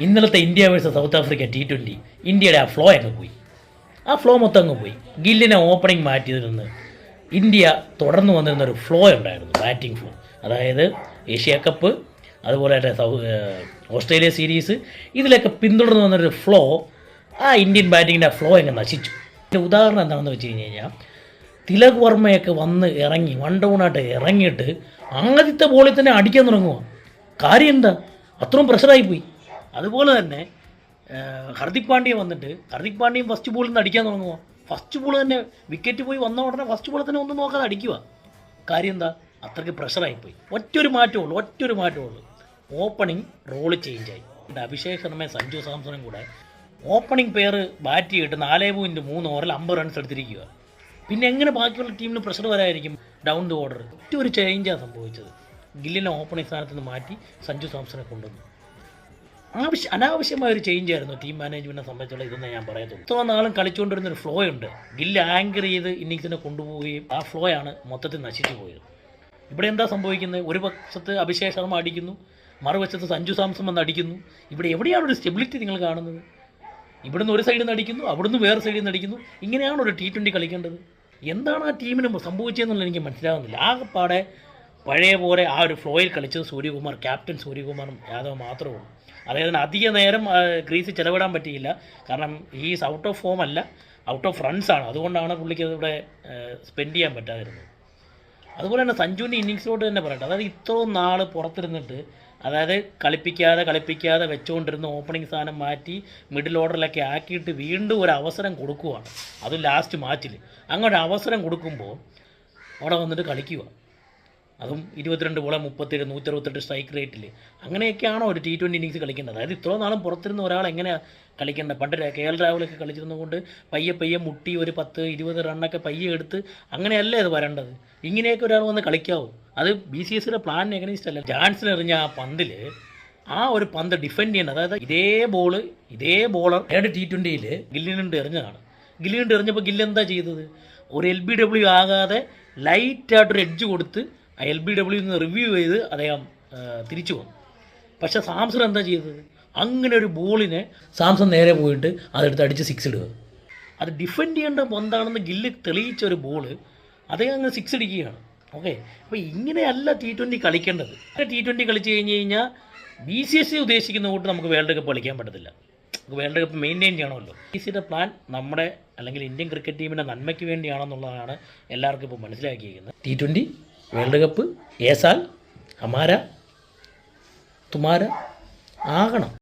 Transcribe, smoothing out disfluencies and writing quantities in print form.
ഇന്നലത്തെ India versus south Africa T20 ഇന്ത്യയുടെ ആ ഫ്ലോ അങ്ങ് പോയി. ആ ഫ്ലോ മൊത്തം അങ്ങ് പോയി. ഗില്ലിനെ ഓപ്പണിംഗ് മാറ്റിയതിൽ നിന്ന് ഇന്ത്യ തുടർന്ന് വന്നിരുന്നൊരു ഫ്ലോ ഉണ്ടായിരുന്നു, ബാറ്റിംഗ് ഫ്ലോ. അതായത് ഏഷ്യ കപ്പ്, അതുപോലെ തന്നെ ഓസ്ട്രേലിയ സീരീസ്, ഇതിലൊക്കെ പിന്തുടർന്ന് വന്നൊരു ഫ്ലോ ആ ഇന്ത്യൻ ബാറ്റിങ്ങിൻ്റെ ആ ഫ്ലോ അങ്ങ് നശിച്ചു. ഇതിൻ്റെ ഉദാഹരണം എന്താണെന്ന് വെച്ച് കഴിഞ്ഞ് തിലക് വർമ്മയൊക്കെ വന്ന് ഇറങ്ങി വൺ ഡൗണായിട്ട് ഇറങ്ങിയിട്ട് ആദ്യത്തെ ബോളിൽ തന്നെ അടിക്കാൻ തുടങ്ങുക. കാര്യം എന്താ? അത്രയും പ്രഷറായിപ്പോയി. അതുപോലെ തന്നെ ഹർദിക് പാണ്ഡ്യ വന്നിട്ട് ഹർദിക് പാണ്ഡ്യയും ഫസ്റ്റ് ബോളിൽ നിന്ന് അടിക്കാൻ തുടങ്ങുക. ഫസ്റ്റ് ബോൾ തന്നെ വിക്കറ്റ് പോയി വന്ന ഉടനെ ഫസ്റ്റ് ബോളിൽ തന്നെ ഒന്നും നോക്കാതെ അടിക്കുക. കാര്യം എന്താ? അത്രയ്ക്ക് പ്രഷറായിപ്പോയി. ഒറ്റൊരു മാറ്റമുള്ളൂ. ഓപ്പണിംഗ് റോള് ചേഞ്ചായി. അഭിഷേക് ശർമ്മയും സഞ്ജു സാംസണും കൂടെ ഓപ്പണിംഗ് പെയർ ബാറ്റ് ചെയ്തിട്ട് 4.3 ഓവറിൽ 50 റൺസ് എടുത്തിരിക്കുക. പിന്നെ എങ്ങനെ ബാക്കിയുള്ള ടീമിന് പ്രഷർ വരായിരിക്കും? Down the order. ഒറ്റൊരു ചേഞ്ചാണ് സംഭവിച്ചത്. ഗില്ലിനെ ഓപ്പണിംഗ് സ്ഥാനത്ത് നിന്ന് മാറ്റി സഞ്ജു സാംസണെ കൊണ്ടുവന്നു. അനാവശ്യമായൊരു ചേഞ്ച് ആയിരുന്നു ടീം മാനേജ്മെൻറ്റിനെ സംബന്ധിച്ചുള്ള ഇതെന്ന് ഞാൻ പറയത്തുള്ളൂ. ഇത്ര നാളും കളിച്ചുകൊണ്ടിരുന്നൊരു ഫ്ലോ ഉണ്ട്. ഗില്ല് ആങ്കർ ചെയ്ത് ഇന്നിങ്സിനെ കൊണ്ടുപോവുകയും ആ ഫ്ലോ ആണ് മൊത്തത്തിൽ നശിച്ചു പോയത്. ഇവിടെ എന്താ സംഭവിക്കുന്നത്? ഒരു പക്ഷത്ത് അഭിഷേക് ശർമ്മ അടിക്കുന്നു, മറുവശത്ത് സഞ്ജു സാംസൺ വന്ന് അടിക്കുന്നു. ഇവിടെ എവിടെയാണ് ഒരു സ്റ്റെബിലിറ്റി നിങ്ങൾ കാണുന്നത്? ഇവിടുന്ന് ഒരു സൈഡിൽ നിന്ന് അടിക്കുന്നു, അവിടുന്ന് വേറെ സൈഡിൽ നിന്ന് അടിക്കുന്നു. ഇങ്ങനെയാണ് ഒരു T20 കളിക്കേണ്ടത്? എന്താണ് ആ ടീമിന് സംഭവിച്ചതെന്നുള്ളത് എനിക്ക് മനസ്സിലാകുന്നില്ല. ആകെപ്പാടെ പഴയ പോലെ ആ ഒരു ഫ്ലോയിൽ കളിച്ചത് സൂര്യകുമാർ, ക്യാപ്റ്റൻ സൂര്യകുമാറും യാദവ് മാത്രമേ ഉള്ളൂ. അദ്ദേഹത്തിന് അധിക നേരം ക്രീസിൽ ചിലവിടാൻ പറ്റിയില്ല. കാരണം ഈസ് ഔട്ട് ഓഫ് ഫോം അല്ല, ഔട്ട് ഓഫ് റൺസാണ്. അതുകൊണ്ടാണ് പുള്ളിക്ക് ഇവിടെ സ്പെൻഡ് ചെയ്യാൻ പറ്റാതിരുന്നത്. അതുപോലെ തന്നെ സഞ്ജുവിൻ്റെ ഇന്നിങ്സിലോട്ട് തന്നെ പറയട്ടെ. അതായത് ഇത്രയും നാൾ പുറത്തിരുന്നിട്ട്, അതായത് കളിപ്പിക്കാതെ വെച്ചുകൊണ്ടിരുന്ന ഓപ്പണിംഗ് സ്ഥാനം മാറ്റി മിഡിൽ ഓർഡറിലൊക്കെ ആക്കിയിട്ട് വീണ്ടും ഒരു അവസരം കൊടുക്കുകയാണ്. അതും ലാസ്റ്റ് മാച്ചിൽ അങ്ങനെ അവസരം കൊടുക്കുമ്പോൾ അവിടെ വന്നിട്ട് കളിക്കുക. അതും 22 ബോളെ 37, 168 സ്ട്രൈക്ക് റേറ്റിൽ. അങ്ങനെയൊക്കെയാണോ ഒരു T20 ഇന്നിങ്സ് കളിക്കേണ്ടത്? അതായത് ഇത്രയും നാളും പുറത്തിരുന്ന ഒരാൾ എങ്ങനെയാണ് കളിക്കേണ്ടത്? പണ്ട് KL രാഹുലൊക്കെ കളിച്ചിരുന്നതുകൊണ്ട് പയ്യെ മുട്ടി ഒരു 10-20 റണ്ണൊക്കെ പയ്യെ എടുത്ത് അങ്ങനെയല്ലേ അത് വരേണ്ടത്? ഇങ്ങനെയൊക്കെ ഒരാൾ വന്ന് കളിക്കാവൂ? അത് BCCയുടെ പ്ലാനിന് എഗനൈസ്റ്റ് അല്ല. ജാൻസൺ എറിഞ്ഞ ആ പന്തിൽ ആ ഒരു പന്ത് ഡിഫെൻഡ് ചെയ്യേണ്ടത്, അതായത് ഇതേ ബോളർ T20യിൽ ഗില്ലിനുണ്ട് എറിഞ്ഞതാണ്. ഗില്ലിനുണ്ട് എറിഞ്ഞപ്പോൾ ഗില്ല് എന്താ ചെയ്തത്? ഒരു LBW ആകാതെ ലൈറ്റായിട്ടൊരു എഡ്ജ് കൊടുത്ത് ആ LBW നിന്ന് റിവ്യൂ ചെയ്ത് അദ്ദേഹം തിരിച്ചു വന്നു. പക്ഷേ സാംസൺ എന്താ ചെയ്തത്? അങ്ങനെ ഒരു ബോളിനെ സാംസൺ നേരെ പോയിട്ട് അതെടുത്ത് അടിച്ച് 6 ഇടുക. അത് ഡിഫെൻഡ് ചെയ്യേണ്ട എന്താണെന്ന് ഗില്ല് തെളിയിച്ച ഒരു ബോള് അദ്ദേഹം അങ്ങ് 6 അടിക്കുകയാണ്. ഓക്കെ, അപ്പോൾ ഇങ്ങനെയല്ല T20 കളിക്കേണ്ടത്. T20 കളിച്ച് കഴിഞ്ഞാൽ BCCI ഉദ്ദേശിക്കുന്ന കൂട്ട് നമുക്ക് വേൾഡ് കപ്പ് കളിക്കാൻ പറ്റത്തില്ല. വേൾഡ് കപ്പ് മെയിൻറ്റെയിൻ ചെയ്യണമല്ലോ. BCCയുടെ പ്ലാൻ നമ്മുടെ അല്ലെങ്കിൽ ഇന്ത്യൻ ക്രിക്കറ്റ് ടീമിൻ്റെ നന്മയ്ക്ക് വേണ്ടിയാണെന്നുള്ളതാണ് എല്ലാവർക്കും ഇപ്പോൾ മനസ്സിലാക്കിയിരിക്കുന്നത്. T20 വേൾഡ് കപ്പ് ഏസാൽ ഹമാര തുമാര ആകണം.